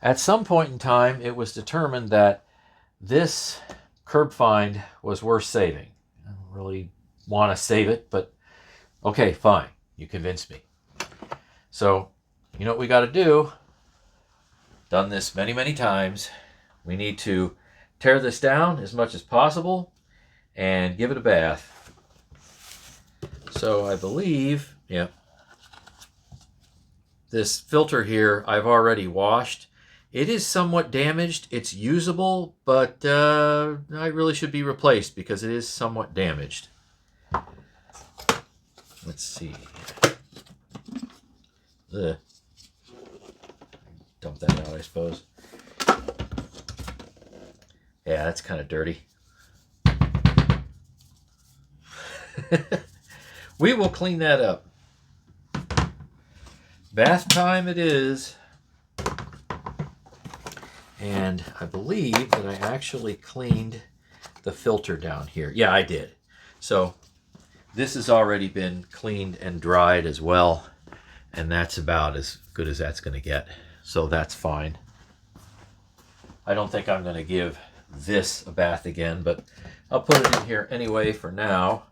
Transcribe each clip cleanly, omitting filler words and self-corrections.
At some point in time, it was determined that this curb find was worth saving. I don't really want to save it, but okay, fine. You convinced me. So, you know what we got to do? Done this many, many times. We need to tear this down as much as possible and give it a bath. So I believe, yeah, this filter here I've already washed. It is somewhat damaged. It's usable, but I really should be replaced because it is somewhat damaged. Let's see. Ugh. Dump that out, I suppose. Yeah, that's kind of dirty. We will clean that up. Bath time it is. And I believe that I actually cleaned the filter down here. Yeah, I did. So this has already been cleaned and dried as well. And that's about as good as that's going to get. So that's fine. I don't think I'm going to give this a bath again, but I'll put it in here anyway for now.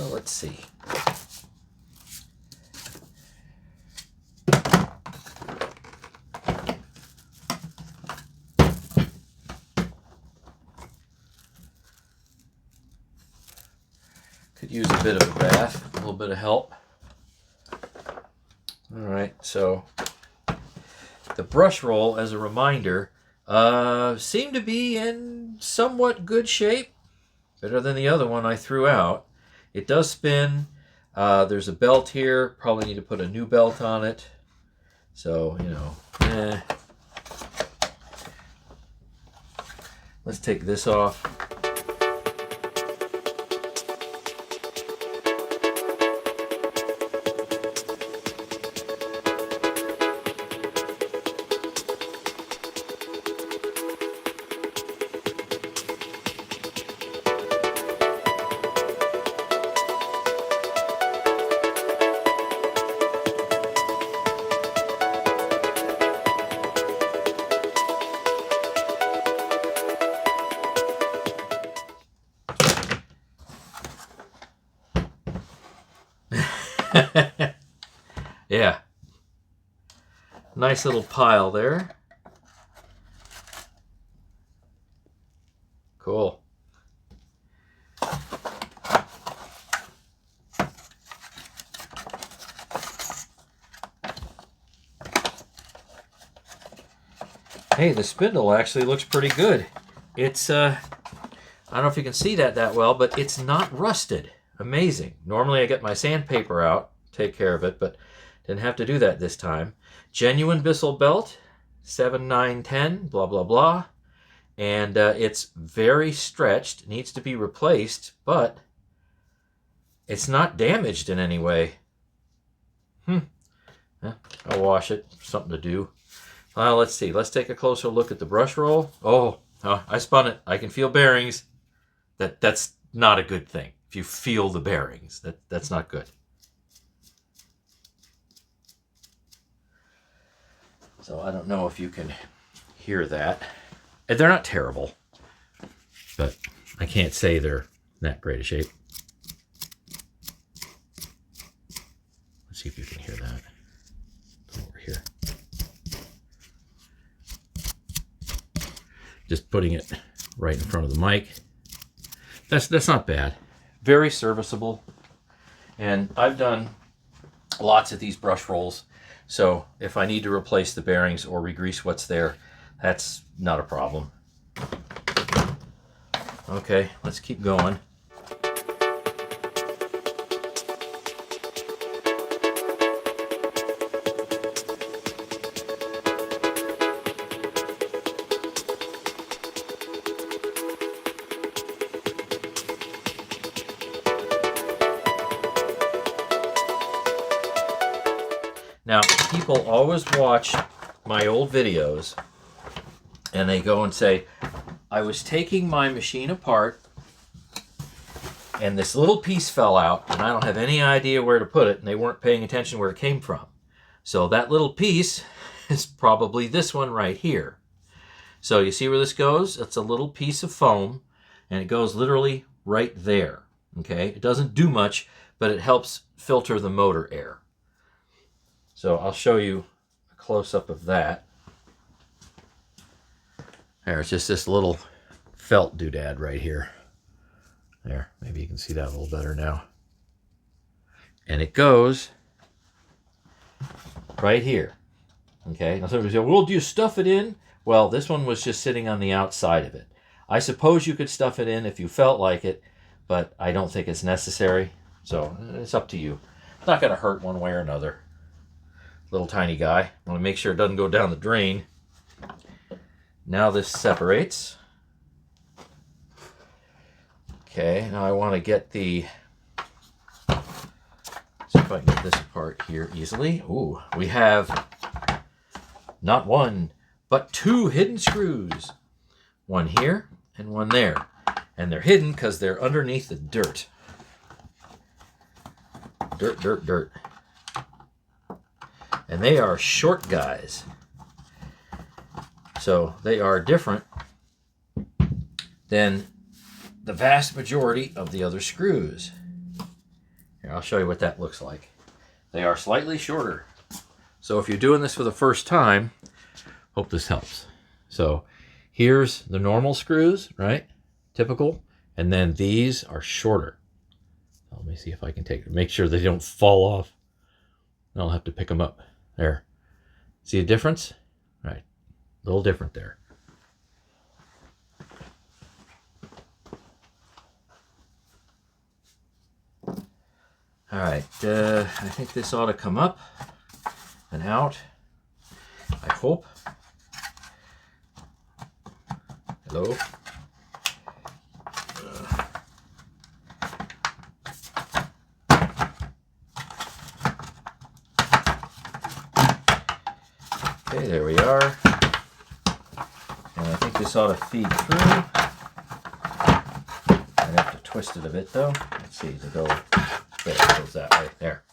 Let's see. Could use a bit of a bath, a little bit of help. All right, so the brush roll, as a reminder, seemed to be in somewhat good shape. Better than the other one I threw out. It does spin. There's a belt here. Probably need to put a new belt on it. So, you know, Let's take this off. Yeah. Nice little pile there. Cool. Hey, the spindle actually looks pretty good. It's, I don't know if you can see that well, but it's not rusted. Amazing. Normally I get my sandpaper out, take care of it, but didn't have to do that this time. Genuine Bissell belt, 7910, blah, blah, blah. And it's very stretched, needs to be replaced, but it's not damaged in any way. Yeah, I'll wash it, something to do. Let's see, let's take a closer look at the brush roll. Oh, I spun it. I can feel bearings. That's not a good thing. If you feel the bearings, that's not good. So I don't know if you can hear that. They're not terrible, but I can't say they're in that great a shape. Let's see if you can hear that. Over here. Just putting it right in front of the mic. That's not bad. Very serviceable. And I've done lots of these brush rolls. So if I need to replace the bearings or re-grease what's there, that's not a problem. Okay, let's keep going. Now, people always watch my old videos and they go and say, I was taking my machine apart and this little piece fell out and I don't have any idea where to put it, and they weren't paying attention where it came from. So that little piece is probably this one right here. So you see where this goes? It's a little piece of foam, and it goes literally right there. Okay, it doesn't do much, but it helps filter the motor air. So I'll show you a close-up of that. There, it's just this little felt doodad right here. There, maybe you can see that a little better now. And it goes right here. Okay, now somebody say, well, do you stuff it in? Well, this one was just sitting on the outside of it. I suppose you could stuff it in if you felt like it, but I don't think it's necessary. So it's up to you. It's not going to hurt one way or another. Little tiny guy. I want to make sure it doesn't go down the drain. Now this separates. Okay, now I want to get the... see if I can get this apart here easily. Ooh, we have not one, but two hidden screws. One here and one there. And they're hidden because they're underneath the dirt. Dirt, dirt, dirt. And they are short guys. So they are different than the vast majority of the other screws. Here, I'll show you what that looks like. They are slightly shorter. So if you're doing this for the first time, hope this helps. So here's the normal screws, right? Typical. And then these are shorter. Let me see if I can make sure they don't fall off. I'll have to pick them up. There. See a difference? Right. A little different there. All right. I think this ought to come up and out. I hope. Hello. Okay, there we are. And I think this ought to feed through. I have to twist it a bit though. Let's see, to go there, it goes that way. There.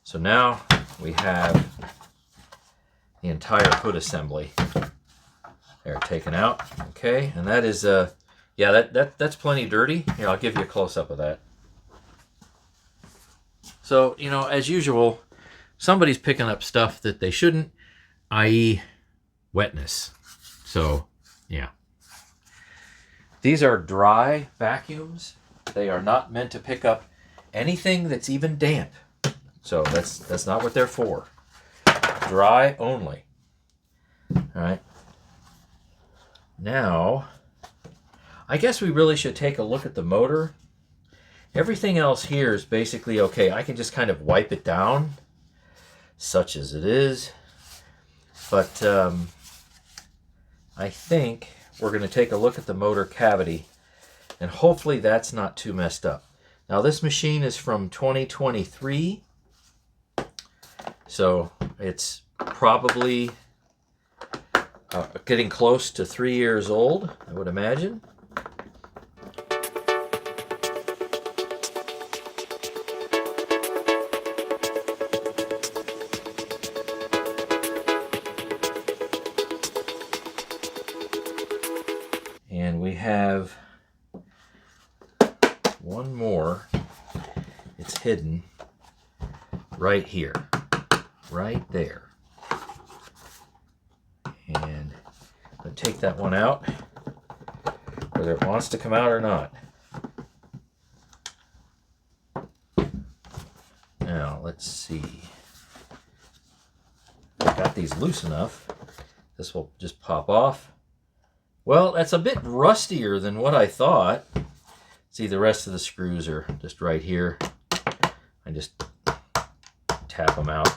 So now we have the entire hood assembly there taken out. Okay, and that is yeah, that's plenty dirty. Here, I'll give you a close-up of that. So, you know, as usual, somebody's picking up stuff that they shouldn't, i.e. wetness. So, yeah. These are dry vacuums. They are not meant to pick up anything that's even damp. So that's not what they're for. Dry only. All right. Now, I guess we really should take a look at the motor. Everything else here is basically okay. I can just kind of wipe it down, such as it is. But I think we're going to take a look at the motor cavity, and hopefully that's not too messed up. Now this machine is from 2023, so it's probably getting close to 3 years old, I would imagine. And we have one more. It's hidden right here, right there. And I'll take that one out, whether it wants to come out or not. Now, let's see. I got these loose enough. This will just pop off. Well, that's a bit rustier than what I thought. See, the rest of the screws are just right here. I just tap them out.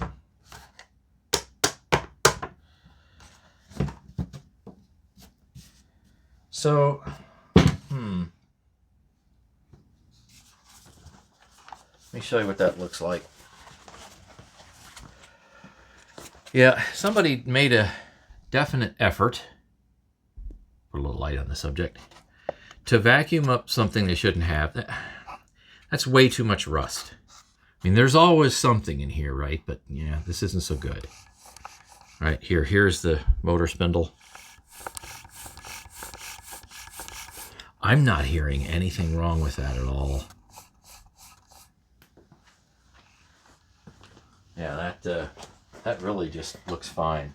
So, let me show you what that looks like. Yeah, somebody made a definite effort, put a little light on the subject, to vacuum up something they shouldn't have. That's way too much rust. I mean, there's always something in here, right? But yeah, this isn't so good. All right, here's the motor spindle. I'm not hearing anything wrong with that at all. Yeah, that really just looks fine.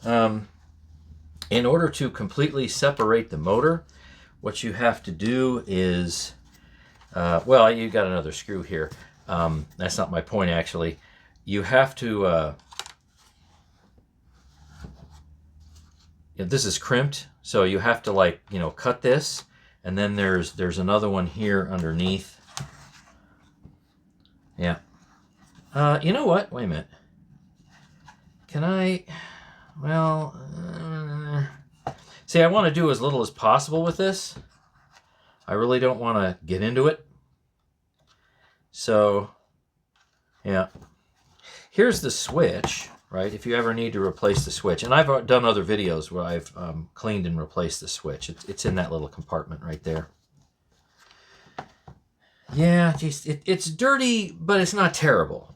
In order to completely separate the motor, what you have to do is, well, you got another screw here. That's not my point, actually. You have to, this is crimped, so you have to, like, you know, cut this, and then there's another one here underneath. Yeah. You know what? Wait a minute. Can I, well, see, I want to do as little as possible with this. I really don't want to get into it. So, yeah. Here's the switch, right? If you ever need to replace the switch. And I've done other videos where I've cleaned and replaced the switch. It's in that little compartment right there. Yeah, geez, it's dirty, but it's not terrible.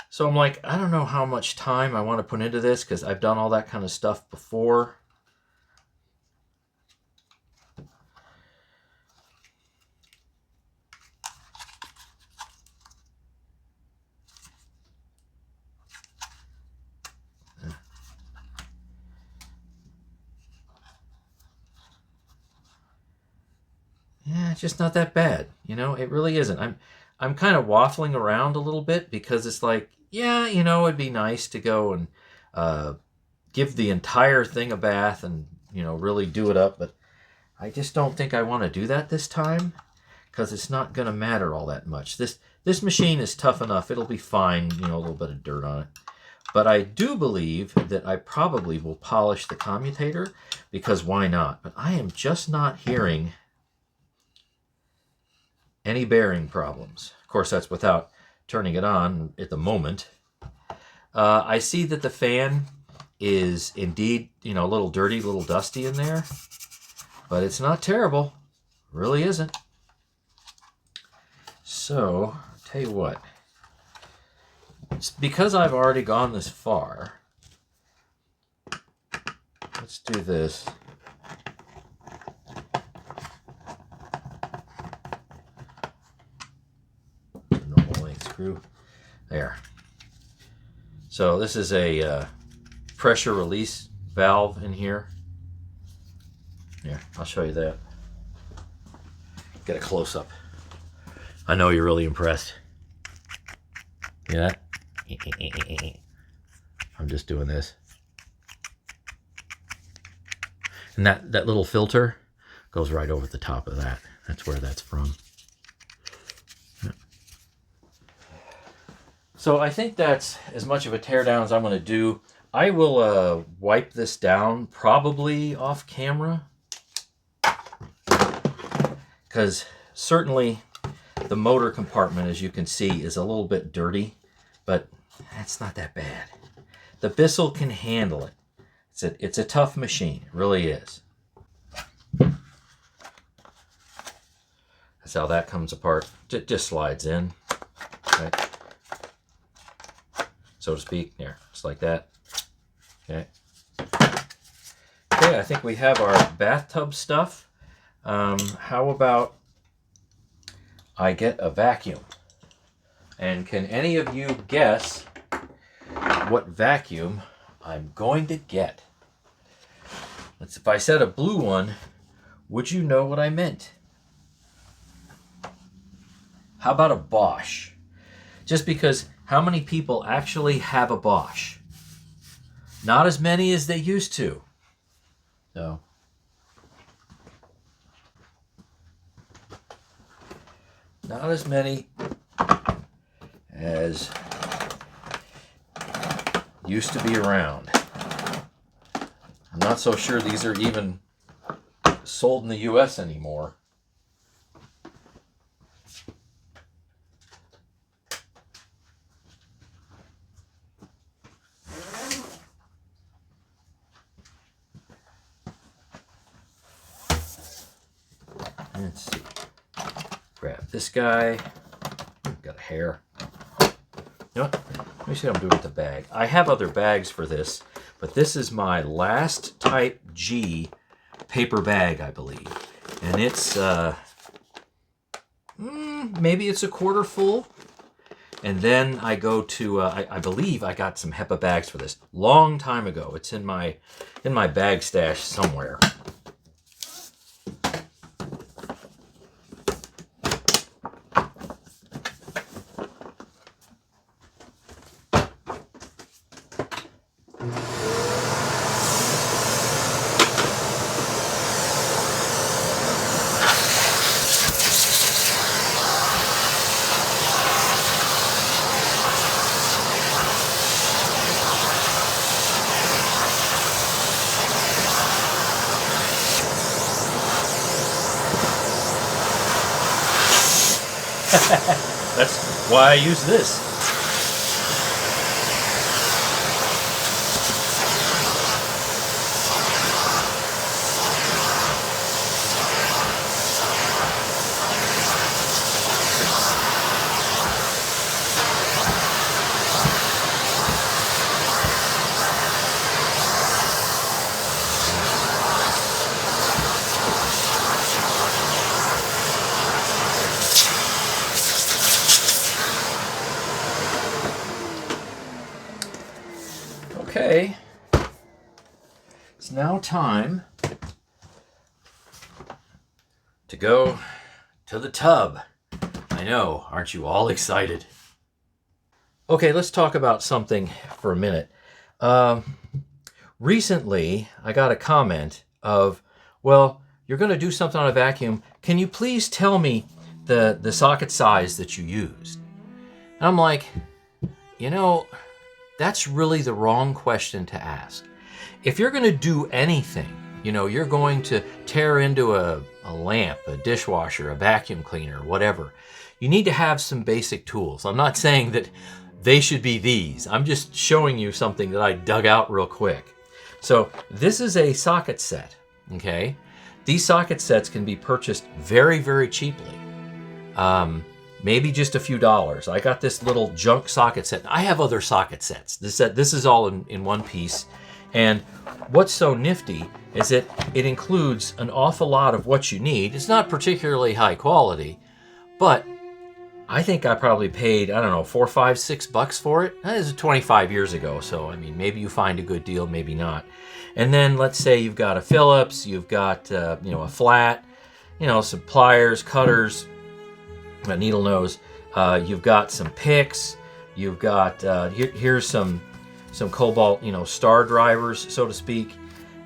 So I'm like, I don't know how much time I want to put into this because I've done all that kind of stuff before. Yeah, it's just not that bad. You know, it really isn't. I'm kind of waffling around a little bit because it's like, yeah, you know, it'd be nice to go and give the entire thing a bath and, you know, really do it up. But I just don't think I want to do that this time because it's not going to matter all that much. This machine is tough enough. It'll be fine, you know, a little bit of dirt on it. But I do believe that I probably will polish the commutator because why not? But I am just not hearing any bearing problems. Of course, that's without turning it on at the moment. I see that the fan is indeed, you know, a little dirty, a little dusty in there, but it's not terrible. Really isn't. So, tell you what, it's because I've already gone this far. Let's do this. Normal length screw. There. So this is a pressure release valve in here. Here, I'll show you that. Get a close up. I know you're really impressed. Yeah. I'm just doing this. And that little filter goes right over the top of that. That's where that's from. Yeah. So I think that's as much of a teardown as I'm going to do. I will wipe this down probably off camera. Because certainly the motor compartment, as you can see, is a little bit dirty. But that's not that bad. The Bissell can handle it. It's a tough machine. It really is. That's how that comes apart. It just slides in, right? So to speak. There, just like that. Okay. Okay, I think we have our bathtub stuff. How about I get a vacuum? And can any of you guess what vacuum I'm going to get? If I said a blue one, would you know what I meant? How about a Bosch? Just because how many people actually have a Bosch? Not as many as they used to. No. Not as many as used to be around. I'm not so sure these are even sold in the US anymore. Let's see. Grab this guy. Got a hair. You know what? Let me see what I'm doing with the bag. I have other bags for this, but this is my last Type G paper bag, I believe. And it's, maybe it's a quarter full. And then I go to, I believe I got some HEPA bags for this. Long time ago. It's in my bag stash somewhere. That's why I use this. Okay, it's now time to go to the tub. I know, aren't you all excited? Okay, let's talk about something for a minute. Recently, I got a comment of, well, you're going to do something on a vacuum. Can you please tell me the socket size that you used? And I'm like, you know, that's really the wrong question to ask. If you're going to do anything, you know, you're going to tear into a lamp, a dishwasher, a vacuum cleaner, whatever, you need to have some basic tools. I'm not saying that they should be these. I'm just showing you something that I dug out real quick. So this is a socket set, okay? These socket sets can be purchased very, very cheaply. Maybe just a few dollars. I got this little junk socket set. I have other socket sets. This is all in one piece. And what's so nifty is that it includes an awful lot of what you need. It's not particularly high quality, but I think I probably paid, I don't know, $4, $5, $6 for it. That is 25 years ago. So, I mean, maybe you find a good deal, maybe not. And then let's say you've got a Phillips, you've got, you know, a flat, you know, some pliers, cutters, a needle nose. You've got some picks. You've got here's some cobalt, you know, star drivers, so to speak.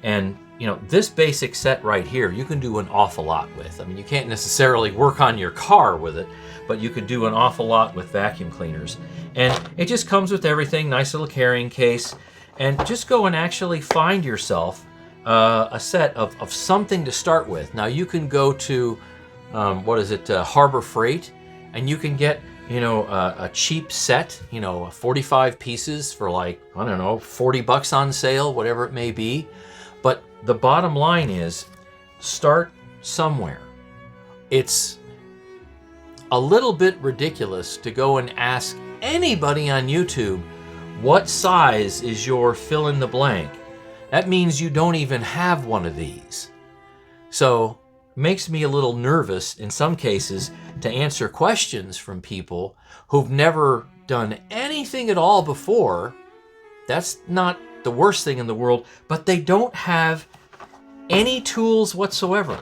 And you know, this basic set right here, you can do an awful lot with. I mean, you can't necessarily work on your car with it, but you could do an awful lot with vacuum cleaners. And it just comes with everything. Nice little carrying case. And just go and actually find yourself a set of something to start with. Now you can go to Harbor Freight, and you can get, you know, a cheap set, you know, 45 pieces for like, I don't know, $40 on sale, whatever it may be. But the bottom line is, start somewhere. It's a little bit ridiculous to go and ask anybody on YouTube, what size is your fill in the blank? That means you don't even have one of these. So makes me a little nervous in some cases to answer questions from people who've never done anything at all before. That's not the worst thing in the world, but they don't have any tools whatsoever.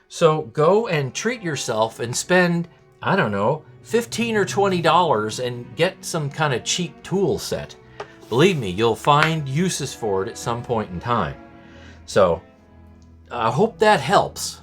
So go and treat yourself and spend, I don't know, $15 or $20 and get some kind of cheap tool set. Believe me, you'll find uses for it at some point in time. So I hope that helps.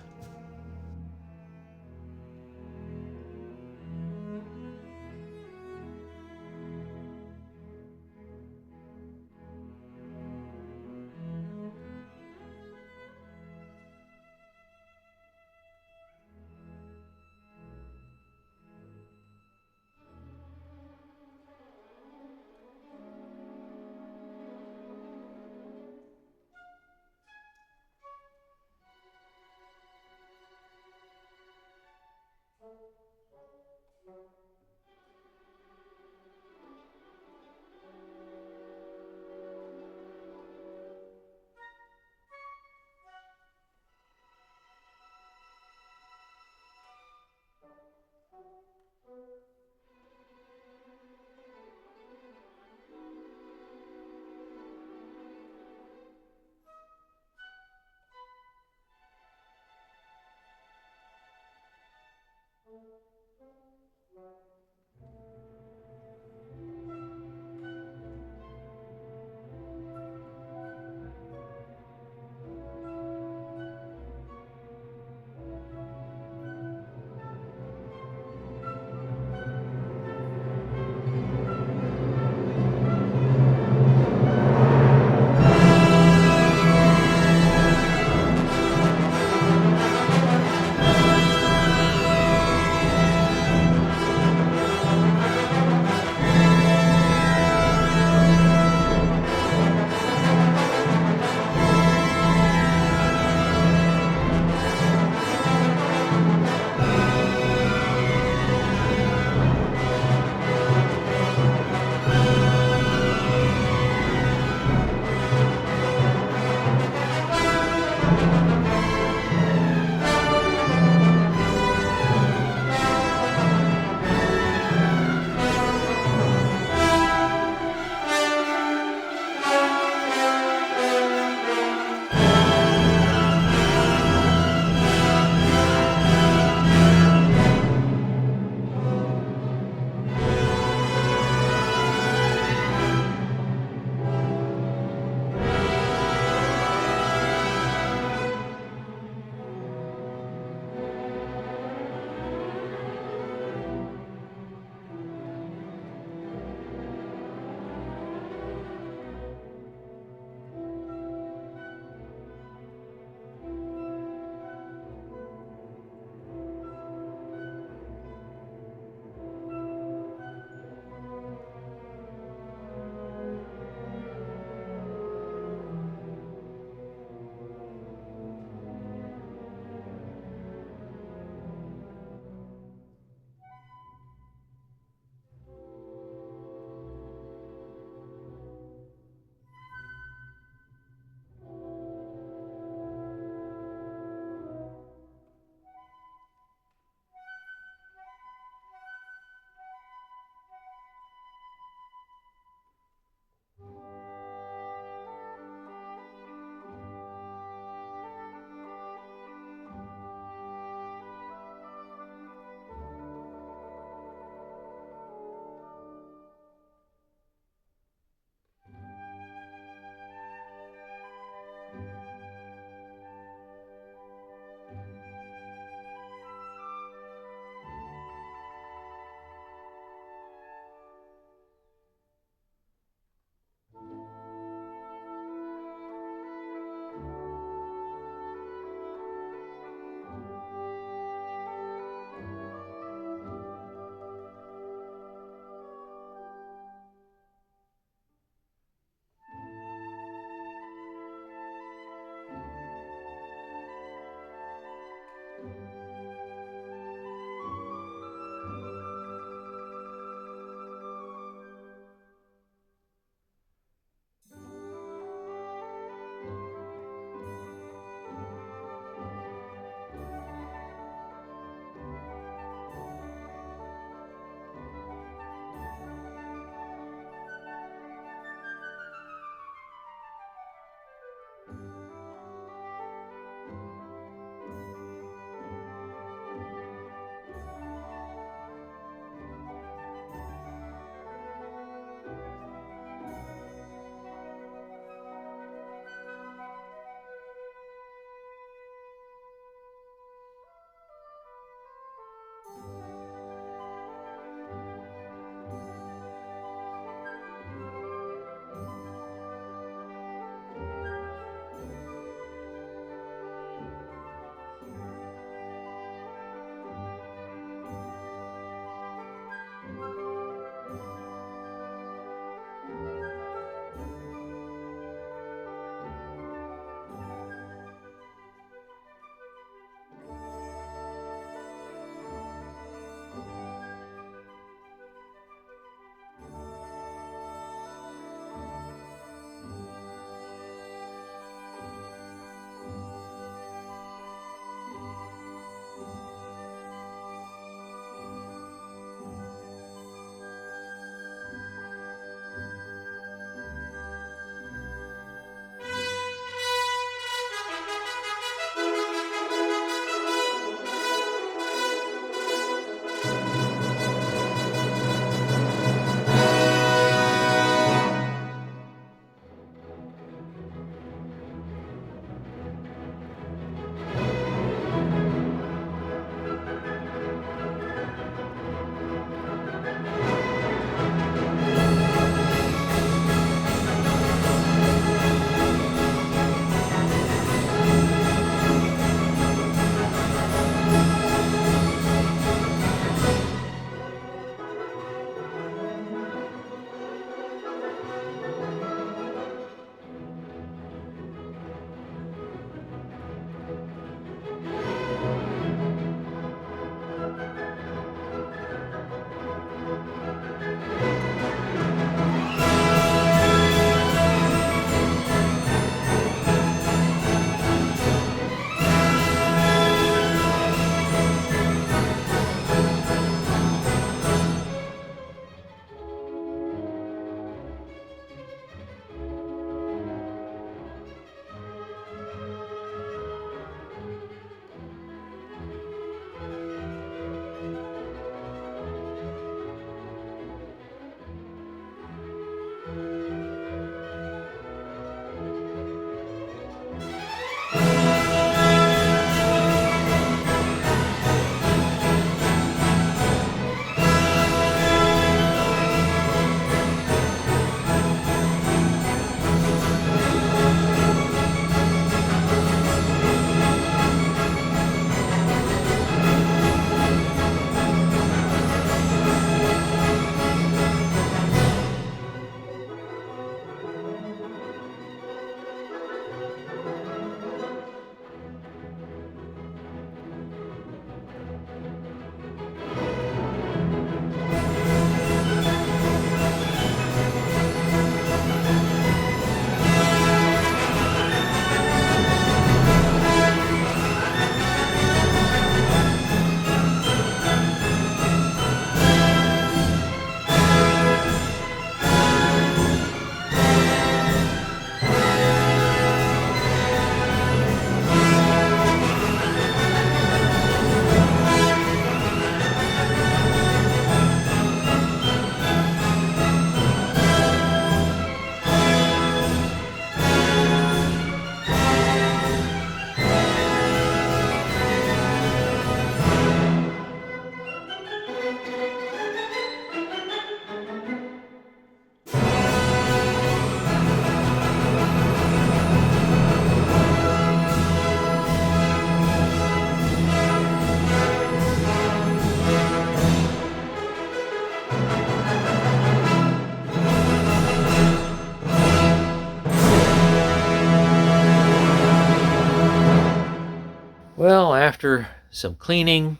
after some cleaning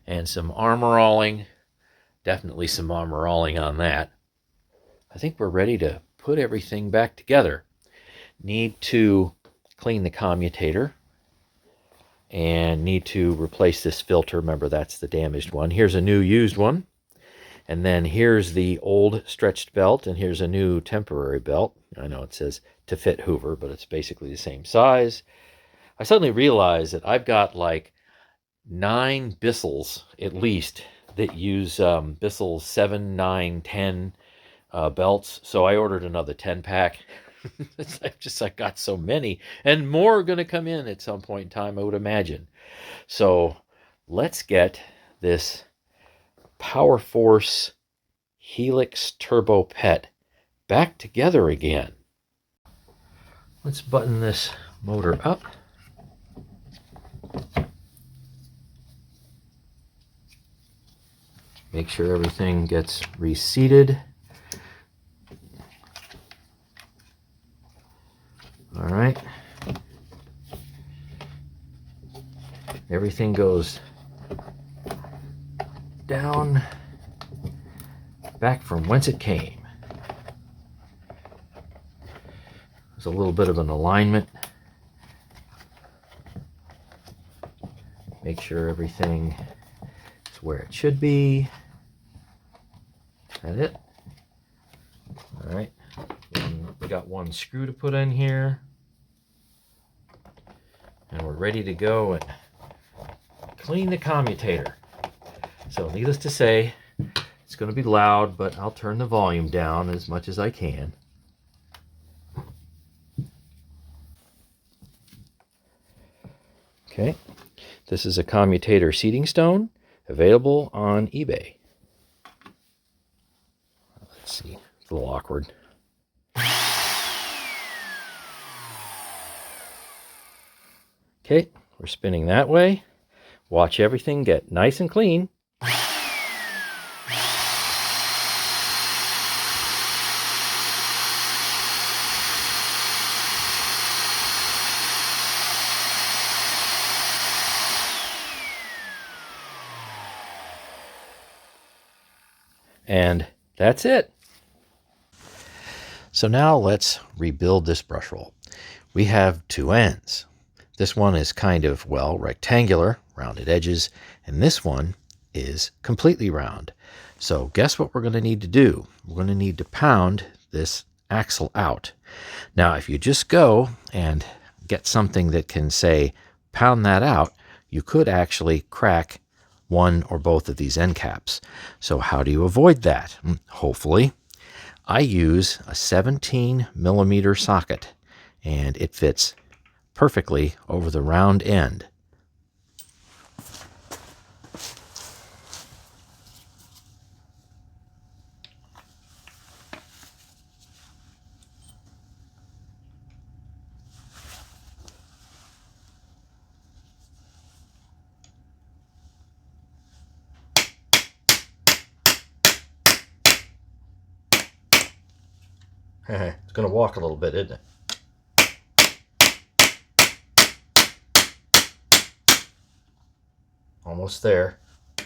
and some armoralling, definitely some armoralling on that, I think we're ready to put everything back together. Need to clean the commutator and need to replace this filter. Remember, that's the damaged one. Here's a new used one. And then here's the old stretched belt, and here's a new temporary belt. I know it says to fit Hoover, but it's basically the same size. I suddenly realized that I've got like 9 Bissells at least that use Bissell 7, 9, 10 belts. So I ordered another 10-pack. I got so many, and more are going to come in at some point in time, I would imagine. So let's get this PowerForce Helix Turbo Pet back together again. Let's button this motor up. Make sure everything gets reseated. All right. Everything goes down, back from whence it came. There's a little bit of an alignment. Make sure everything is where it should be. That's it. All right. We got one screw to put in here. And we're ready to go and clean the commutator. So needless to say, it's going to be loud, but I'll turn the volume down as much as I can. Okay, this is a commutator seating stone available on eBay. Let's see, it's a little awkward. Okay, we're spinning that way. Watch everything get nice and clean. And that's it. So now let's rebuild this brush roll. We have 2 ends. This one is kind of, well, rectangular, rounded edges, and this one is completely round. So guess what we're going to need to do? We're going to need to pound this axle out. Now, if you just go and get something that can say pound that out, you could actually crack one or both of these end caps. So how do you avoid that? Hopefully, I use a 17mm socket, and it fits perfectly over the round end. It's going to walk a little bit, isn't it? Almost there. I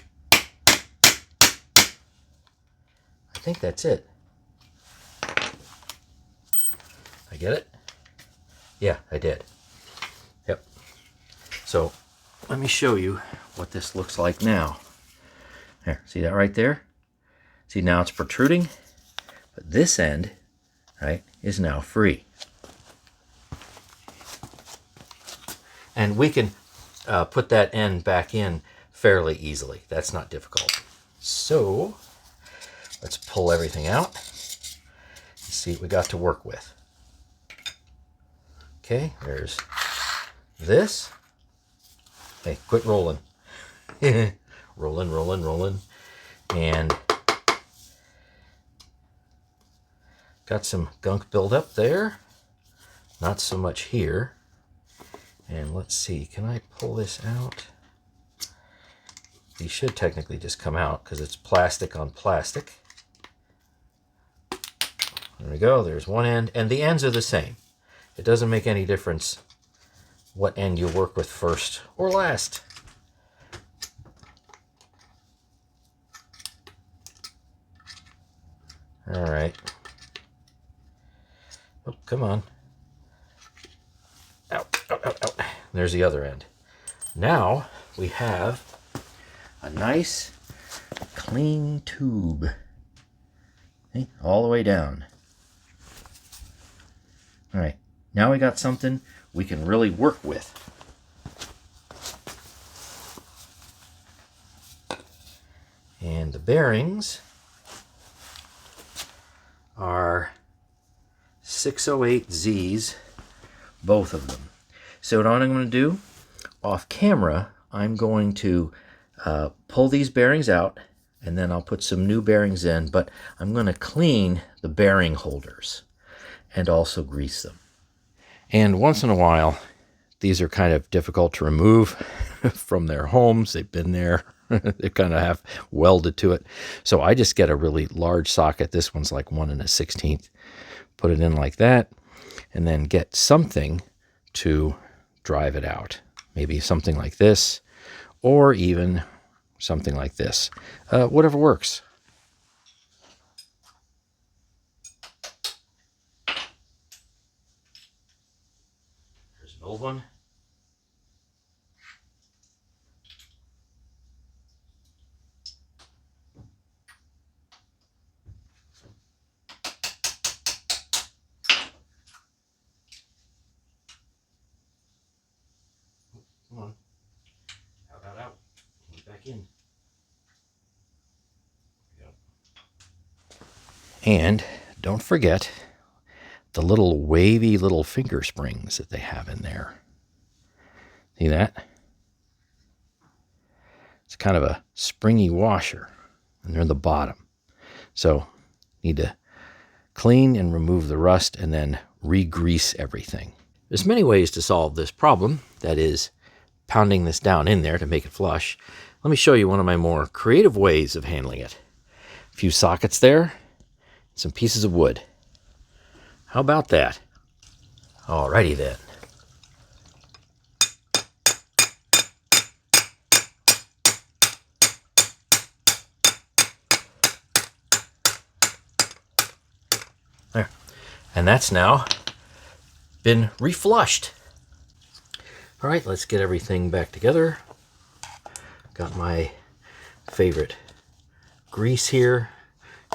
think that's it. I get it? Yeah, I did. Yep. So let me show you what this looks like now. There, see that right there? See, now it's protruding, but this end, right, is now free. And we can put that end back in fairly easily. That's not difficult. So let's pull everything out and see what we got to work with. Okay, there's this. Hey, quit rolling. Rolling, rolling, rolling. And got some gunk buildup there. Not so much here. And let's see, can I pull this out? These should technically just come out because it's plastic on plastic. There we go, there's one end, and the ends are the same. It doesn't make any difference what end you work with first or last. All right. Oh, come on. Out, out, out, out. There's the other end. Now we have a nice clean tube. Okay, all the way down. All right. Now we got something we can really work with. And the bearings are 608Zs, both of them. So what I'm going to do, off camera, I'm going to pull these bearings out, and then I'll put some new bearings in, but I'm going to clean the bearing holders and also grease them. And once in a while, these are kind of difficult to remove from their homes. They've been there. They kind of have welded to it. So I just get a really large socket. This one's like 1 1/16. Put it in like that, and then get something to drive it out. Maybe something like this, or even something like this. Whatever works. There's an old one. Come on. Out, out, out. Get back in. There we go. And don't forget the little wavy little finger springs that they have in there. See that? It's kind of a springy washer, and they're in the bottom. So need to clean and remove the rust and then re-grease everything. There's many ways to solve this problem, that is, pounding this down in there to make it flush. Let me show you one of my more creative ways of handling it. A few sockets there, some pieces of wood. How about that? Alrighty then. There. And that's now been reflushed. All right, let's get everything back together. Got my favorite grease here.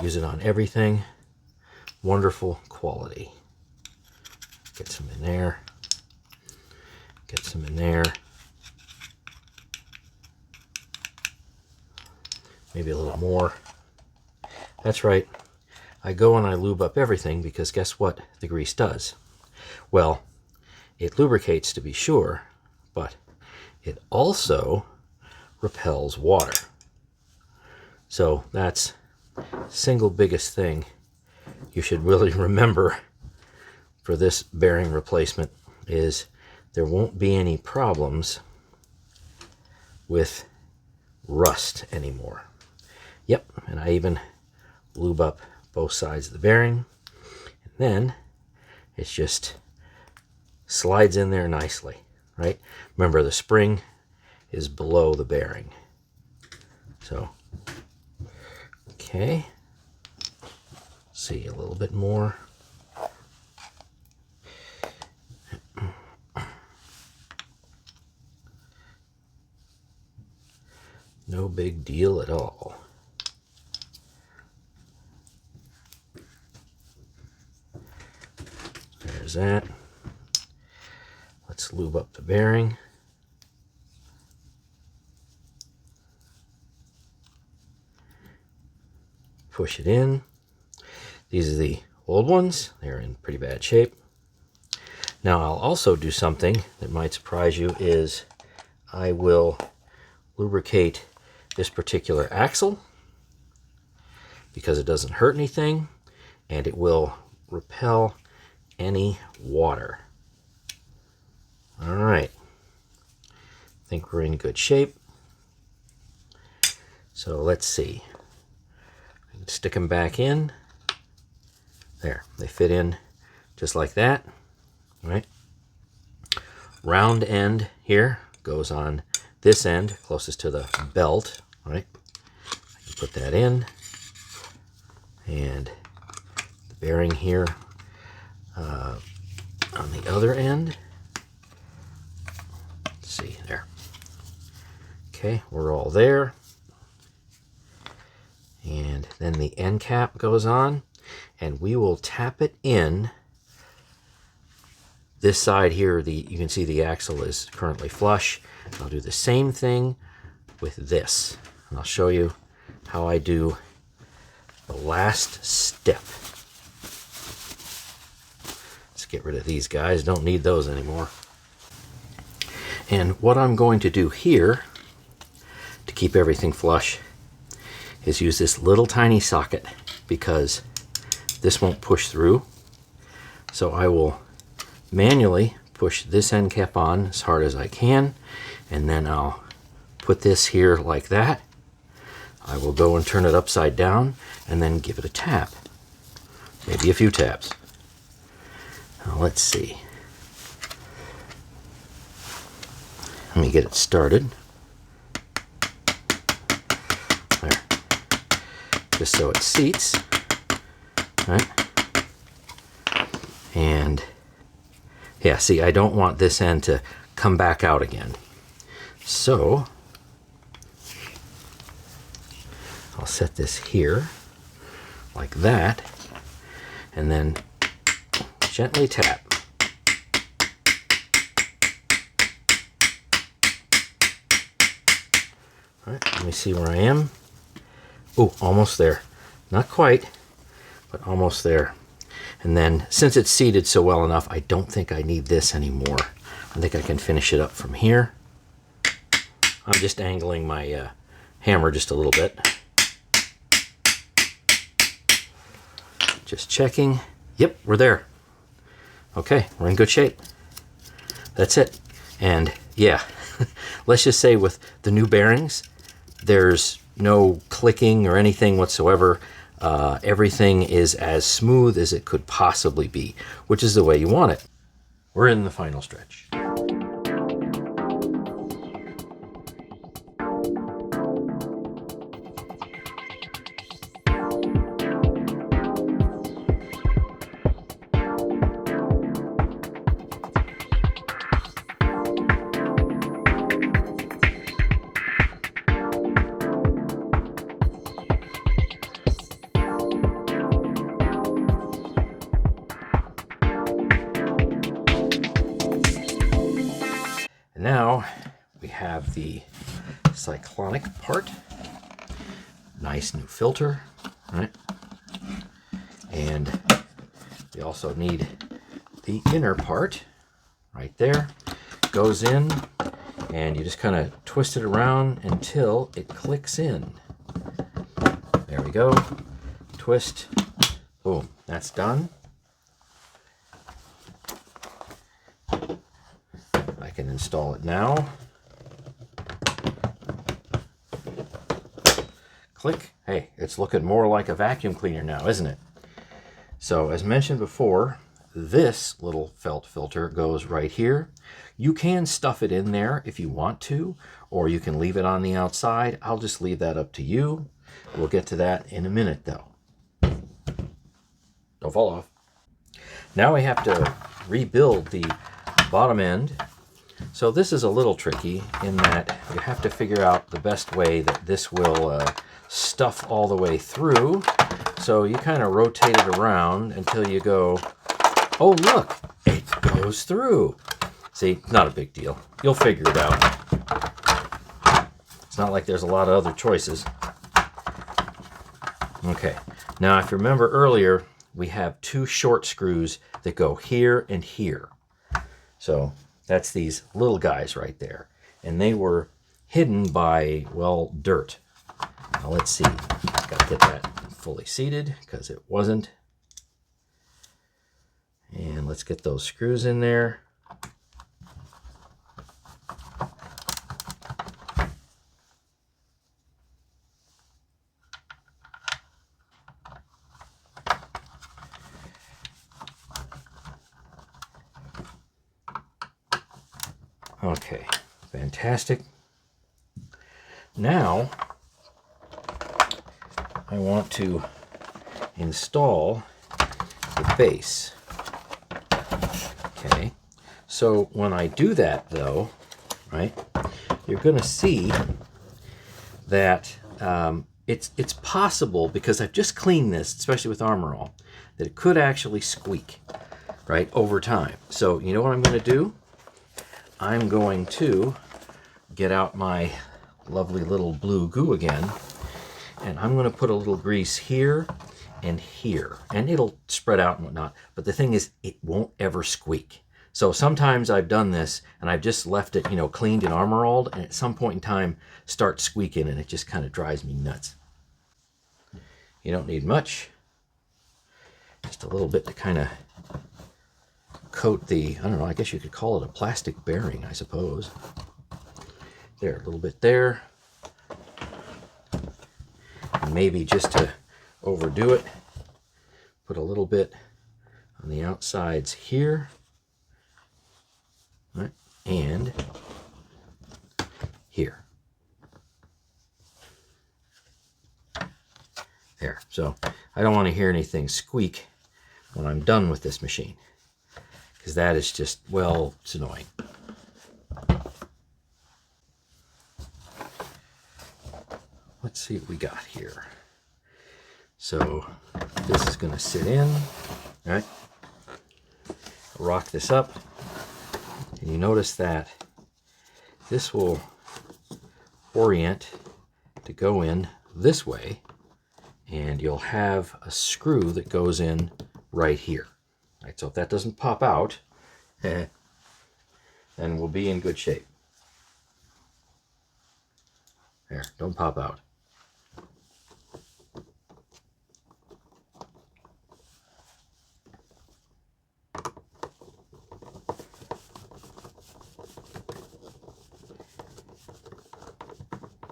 Use it on everything. Wonderful quality. Get some in there. Get some in there. Maybe a little more. That's right. I go and I lube up everything because guess what the grease does? Well, it lubricates to be sure, but it also repels water. So that's the single biggest thing you should really remember for this bearing replacement is there won't be any problems with rust anymore. Yep, and I even lube up both sides of the bearing, and then it just slides in there nicely, right? Remember, the spring is below the bearing. So, okay, see a little bit more. No big deal at all. There's that. Let's lube up the bearing. Push it in. These are the old ones. They're in pretty bad shape. Now I'll also do something that might surprise you is I will lubricate this particular axle because it doesn't hurt anything and it will repel any water. All right, I think we're in good shape. So let's see. I can stick them back in. There, they fit in just like that. All right. Round end here goes on this end, closest to the belt. All right. I can put that in and bearing here on the other end. Let's see, there. Okay, we're all there. And then the end cap goes on, and we will tap it in. This side here, you can see the axle is currently flush. I'll do the same thing with this. And I'll show you how I do the last step. Let's get rid of these guys. Don't need those anymore. And what I'm going to do here to keep everything flush is use this little tiny socket, because this won't push through. So I will manually push this end cap on as hard as I can, and then I'll put this here like that. I will go and turn it upside down and then give it a tap, maybe a few taps. Now let's see. Let me get it started. There. Just so it seats. Right? And yeah, see, I don't want this end to come back out again. So I'll set this here like that, and then gently tap. All right, let me see where I am. Oh, almost there. Not quite, but almost there. And then, since it's seated so well enough, I don't think I need this anymore. I think I can finish it up from here. I'm just angling my hammer just a little bit. Just checking. Yep, we're there. Okay, we're in good shape. That's it. And yeah, let's just say with the new bearings, there's no clicking or anything whatsoever. Everything is as smooth as it could possibly be, which is the way you want it. We're in the final stretch. Now we have the cyclonic part. Nice new filter, right? And we also need the inner part right there. Goes in, and you just kind of twist it around until it clicks in. There we go. Twist. Boom. That's done. I can install it now. Click. Hey, it's looking more like a vacuum cleaner now, isn't it? So, as mentioned before, this little felt filter goes right here. You can stuff it in there if you want to, or you can leave it on the outside. I'll just leave that up to you. We'll get to that in a minute, though. Don't fall off. Now we have to rebuild the bottom end. So this is a little tricky in that you have to figure out the best way that this will stuff all the way through. So you kind of rotate it around until you go, oh look, it goes through. See, not a big deal. You'll figure it out. It's not like there's a lot of other choices. Okay, now if you remember earlier, we have two short screws that go here and here. So that's these little guys right there. And they were hidden by, well, dirt. Now let's see. Got to get that fully seated because it wasn't. And let's get those screws in there. Okay, fantastic. Now, I want to install base. Okay, so when I do that though, right, you're going to see that it's possible, because I've just cleaned this, especially with Armor All, that it could actually squeak, right, over time. So you know what I'm going to do? I'm going to get out my lovely little blue goo again, and I'm going to put a little grease here and here, and it'll spread out and whatnot. But the thing is, it won't ever squeak. So sometimes I've done this and I've just left it, you know, cleaned and Armor Alled, and at some point in time starts squeaking, and it just kind of drives me nuts. You don't need much, just a little bit to kind of coat the, I don't know, I guess you could call it a plastic bearing, I suppose. There, a little bit there. And maybe just to overdo it, put a little bit on the outsides here, right, and here. There. So I don't want to hear anything squeak when I'm done with this machine, because that is just, well, it's annoying. Let's see what we got here. So this is going to sit in, right? Rock this up, and you notice that this will orient to go in this way, and you'll have a screw that goes in right here. Right, so if that doesn't pop out, then we'll be in good shape. There, don't pop out.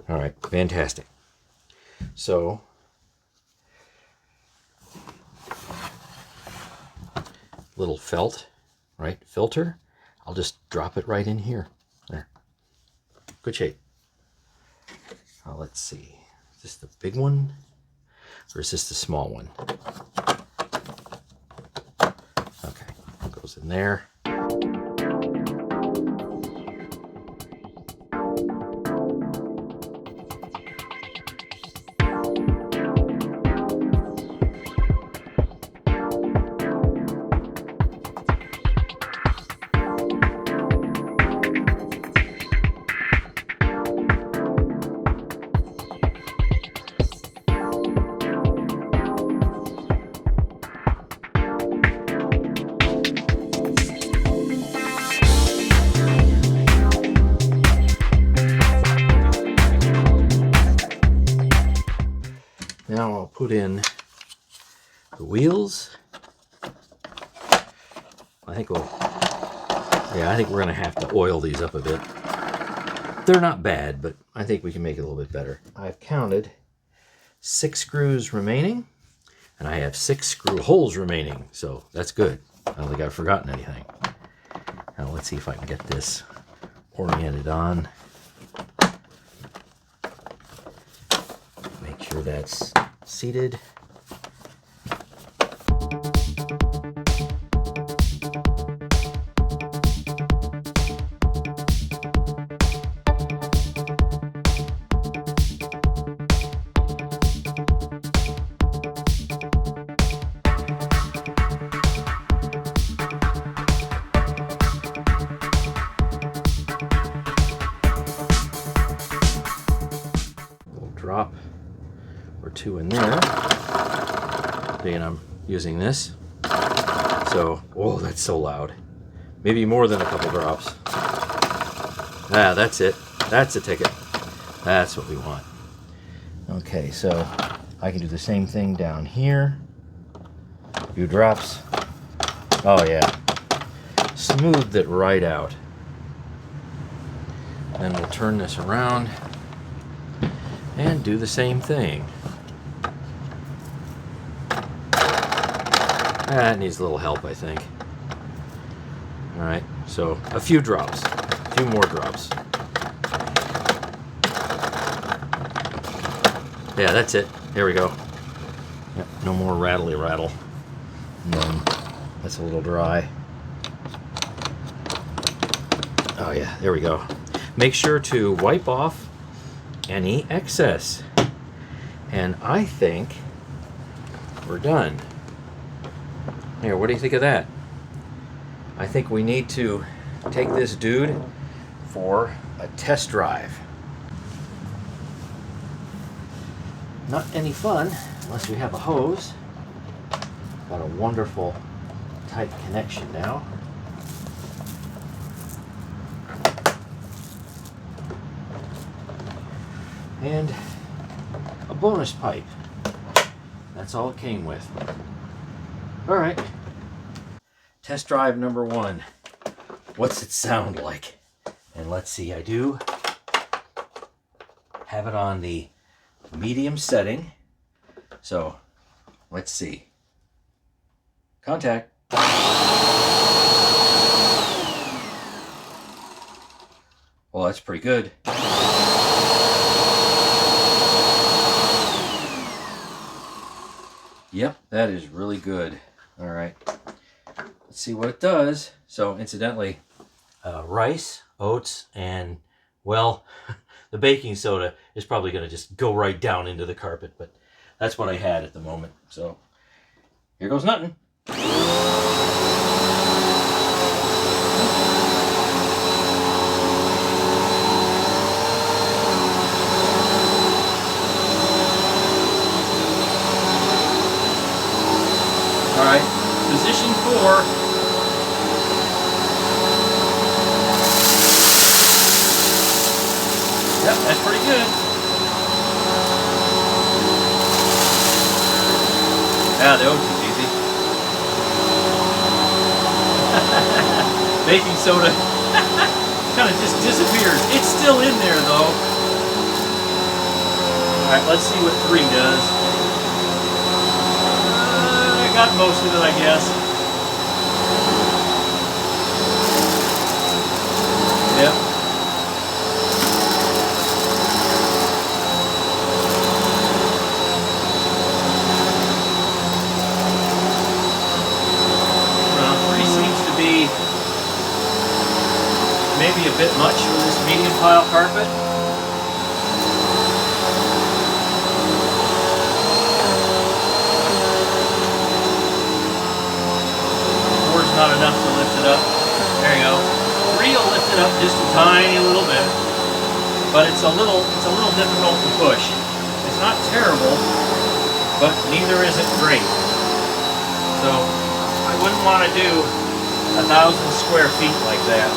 All right, fantastic. So little felt, right, filter, I'll just drop it right in here. There, good shape. Let's see, is this the big one or is this the small one? Okay, goes in there. Now I'll put in the wheels. I think we're going to have to oil these up a bit. They're not bad, but I think we can make it a little bit better. I've counted 6 screws remaining, and I have 6 screw holes remaining, so that's good. I don't think I've forgotten anything. Now let's see if I can get this oriented on. Make sure that's seated. Drop or 2 in there. And I'm using this. So, oh, that's so loud. Maybe more than a couple drops. Ah, that's it. That's a ticket. That's what we want. Okay, so I can do the same thing down here. A few drops. Oh yeah. Smoothed it right out. Then we'll turn this around and do the same thing. That needs a little help, I think. All right, so a few drops, a few more drops. Yeah, that's it. There we go. Yep, no more rattly rattle. And then That's a little dry. Oh yeah, there we go. Make sure to wipe off any excess. And I think we're done. Here, what do you think of that? I think we need to take this dude for a test drive. Not any fun unless we have a hose. Got a wonderful tight connection now. And a bonus pipe. That's all it came with. All right. Test drive number 1. What's it sound like? And let's see, I do have it on the medium setting. So let's see. Contact. Well, that's pretty good. Yep, that is really good. All right, let's see what it does. So incidentally, rice, oats, and, well, the baking soda is probably going to just go right down into the carpet, but that's what I had at the moment. So here goes nothing. All right, position 4. Yep, that's pretty good. Yeah, the oats is easy. Baking soda kind of just disappears. It's still in there though. All right, let's see what 3 does. Got most of it, I guess. Yep. Well, 3 seems to be maybe a bit much for this medium pile carpet. Not enough to lift it up. There you go. 3 will lift it up just a tiny little bit, but it's a little difficult to push. It's not terrible, but neither is it great. So I wouldn't want to do 1,000 square feet like that.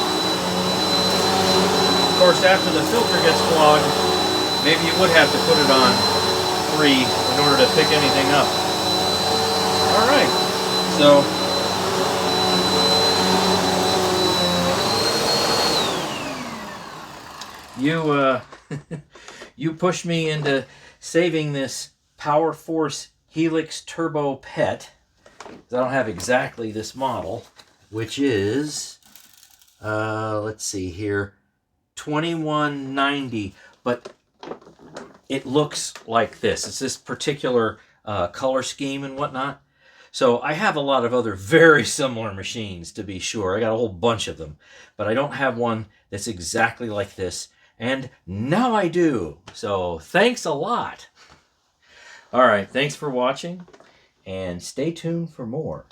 Of course, after the filter gets clogged, maybe you would have to put it on 3 in order to pick anything up. All right. So you pushed me into saving this PowerForce Helix Turbo Pet. I don't have exactly this model, which is, let's see here, 2190, but it looks like this. It's this particular color scheme and whatnot. So I have a lot of other very similar machines, to be sure. I got a whole bunch of them, but I don't have one that's exactly like this. And now I do. So thanks a lot. All right, thanks for watching, and stay tuned for more.